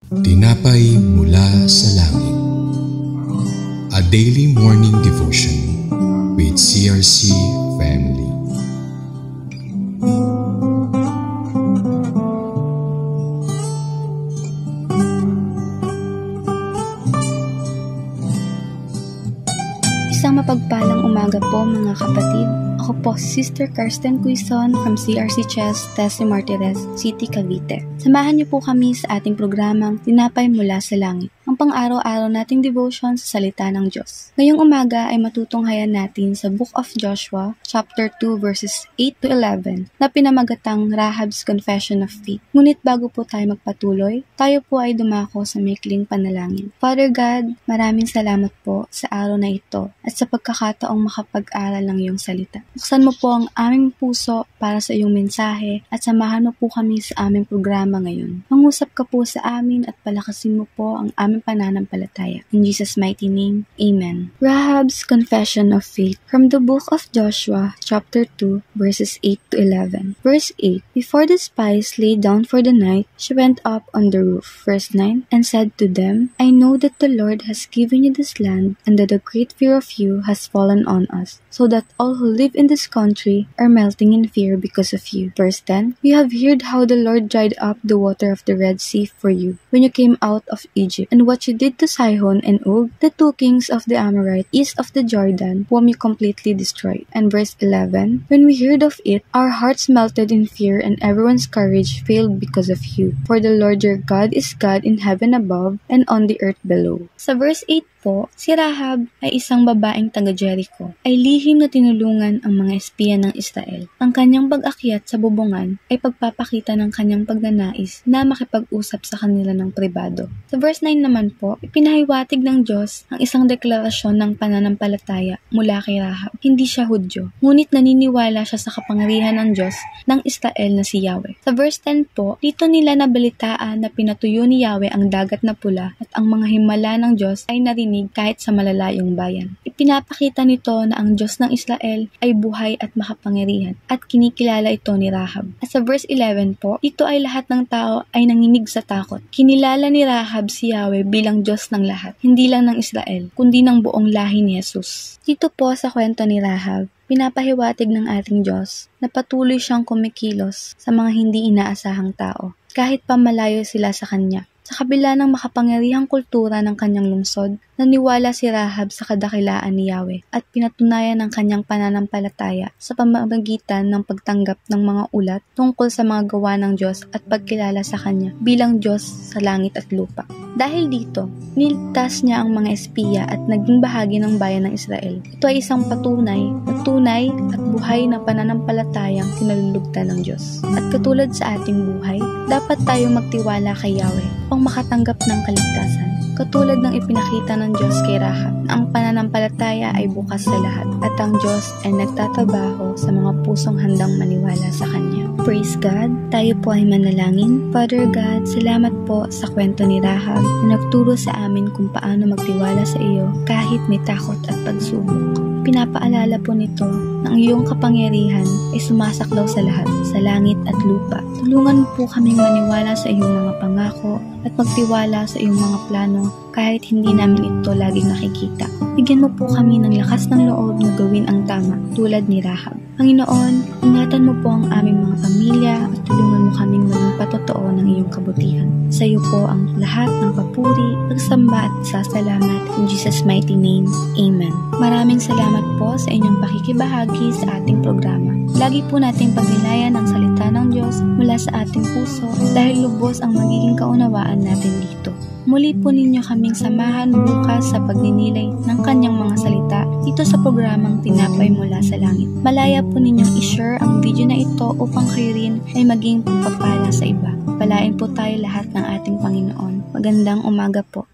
Tinapay mula sa langit. A daily morning devotion with CRC family. Isang mapagpalang umaga po mga kapatid. Ako po si Sister Kirsten Quizon from CRC Chess, Tesi Martires, City, Cavite. Samahan niyo po kami sa ating programang Tinapay Mula sa Langit, ang pang-araw-araw nating devotion sa salita ng Diyos. Ngayong umaga ay matutunghayan natin sa Book of Joshua, chapter 2, verses 8 to 11, na pinamagatang Rahab's Confession of Faith. Ngunit bago po tayo magpatuloy, tayo po ay dumako sa maikling panalangin. Father God, maraming salamat po sa araw na ito at sa pagkakataong makapag-aral ng iyong salita. Buksan mo po ang aming puso para sa iyong mensahe at samahan mo po kami sa aming programa ngayon. Mangusap ka po sa amin at palakasin mo po ang aming pananampalataya. In Jesus' mighty name, Amen. Rahab's Confession of Faith from the book of Joshua, chapter 2, verses 8 to 11. Verse 8, Before the spies lay down for the night, she went up on the roof. Verse 9, And said to them, I know that the Lord has given you this land, and that a great fear of you has fallen on us, so that all who live in this country are melting in fear because of you. Verse 10, You have heard how the Lord dried up the water of the Red Sea for you when you came out of Egypt, and what you did to Sihon and Og, the two kings of the Amorites east of the Jordan, whom you completely destroyed. And verse 11, When we heard of it, our hearts melted in fear, and everyone's courage failed because of you. For the Lord your God is God in heaven above and on the earth below. Sa verse 8 po, si Rahab ay isang babaeng taga-Jericho, ay lihim na tinulungan ang mga espiya ng Israel. Ang kanyang pag-akyat sa bubungan ay pagpapakita ng kanyang pagnanais na makipag-usap sa kanila ng pribado. Sa verse 9 naman po, ipinahiwatig ng Diyos ang isang deklarasyon ng pananampalataya mula kay Rahab. Hindi siya Hudyo, ngunit naniniwala siya sa kapangyarihan ng Diyos ng Israel na si Yahweh. Sa verse 10 po, dito nila nabalitaan na pinatuyo ni Yahweh ang dagat na pula at ang mga himala ng Diyos ay narinig kahit sa malalayong bayan. Ipinapakita nito na ang Diyos ng Israel ay buhay at makapangyarihan at kinikilala ito ni Rahab. At sa verse 11 po, dito ay lahat ng tao ay nanginig sa takot. Kinilala ni Rahab si Yahweh bilang Diyos ng lahat, hindi lang ng Israel, kundi ng buong lahi ni Jesus. Dito po sa kwento ni Rahab, pinapahiwatig ng ating Diyos na patuloy siyang kumikilos sa mga hindi inaasahang tao, kahit pa malayo sila sa Kanya. Sa kabila ng makapangyarihang kultura ng kanyang lungsod, naniwala si Rahab sa kadakilaan ni Yahweh at pinatunayan ng kanyang pananampalataya sa pamamagitan ng pagtanggap ng mga ulat tungkol sa mga gawa ng Diyos at pagkilala sa Kanya bilang Diyos sa langit at lupa. Dahil dito, niligtas niya ang mga espiya at naging bahagi ng bayan ng Israel. Ito ay isang patunay at buhay na pananampalatayang kinalulugdan ng Diyos. At katulad sa ating buhay, dapat tayong magtiwala kay Yahweh upang makatanggap ng kaligtasan. Katulad ng ipinakita ng Diyos kay Rahab, ang pananampalataya ay bukas sa lahat at ang Diyos ay nagtatrabaho sa mga pusong handang maniwala sa Kanya. Praise God! Tayo po ay manalangin. Father God, salamat po sa kwento ni Rahab na nagturo sa amin kung paano magtiwala sa iyo kahit may takot at pagsubok. Pinapaalala po nito na ang iyong kapangyarihan ay sumasaklaw sa lahat, sa langit at lupa. Tulungan mo po kaming maniwala sa iyong mga pangako at magtiwala sa iyong mga plano kahit hindi namin ito laging nakikita. Bigyan mo po kami ng lakas ng loob na gawin ang tama tulad ni Rahab. Panginoon, ingatan mo po ang aming mga pamilya at tulungan mo kaming maging patotoo ng iyong kabutihan. Sa iyo po ang lahat ng papuri, pagsamba at sasalamat. In Jesus' mighty name, Amen. Maraming salamat po sa inyong pakikibahagi sa ating programa. Lagi po nating pagnilayan ang salita ng Diyos mula sa ating puso dahil lubos ang magiging kaunawaan natin dito. Muli po ninyo kaming samahan bukas sa pagninilay ng kanyang mga salita dito sa programang Tinapay Mula sa Langit. Malaya po ninyong i-share ang video na ito upang kayo rin ay maging pagpapala sa iba. Palain po tayo lahat ng ating Panginoon. Magandang umaga po.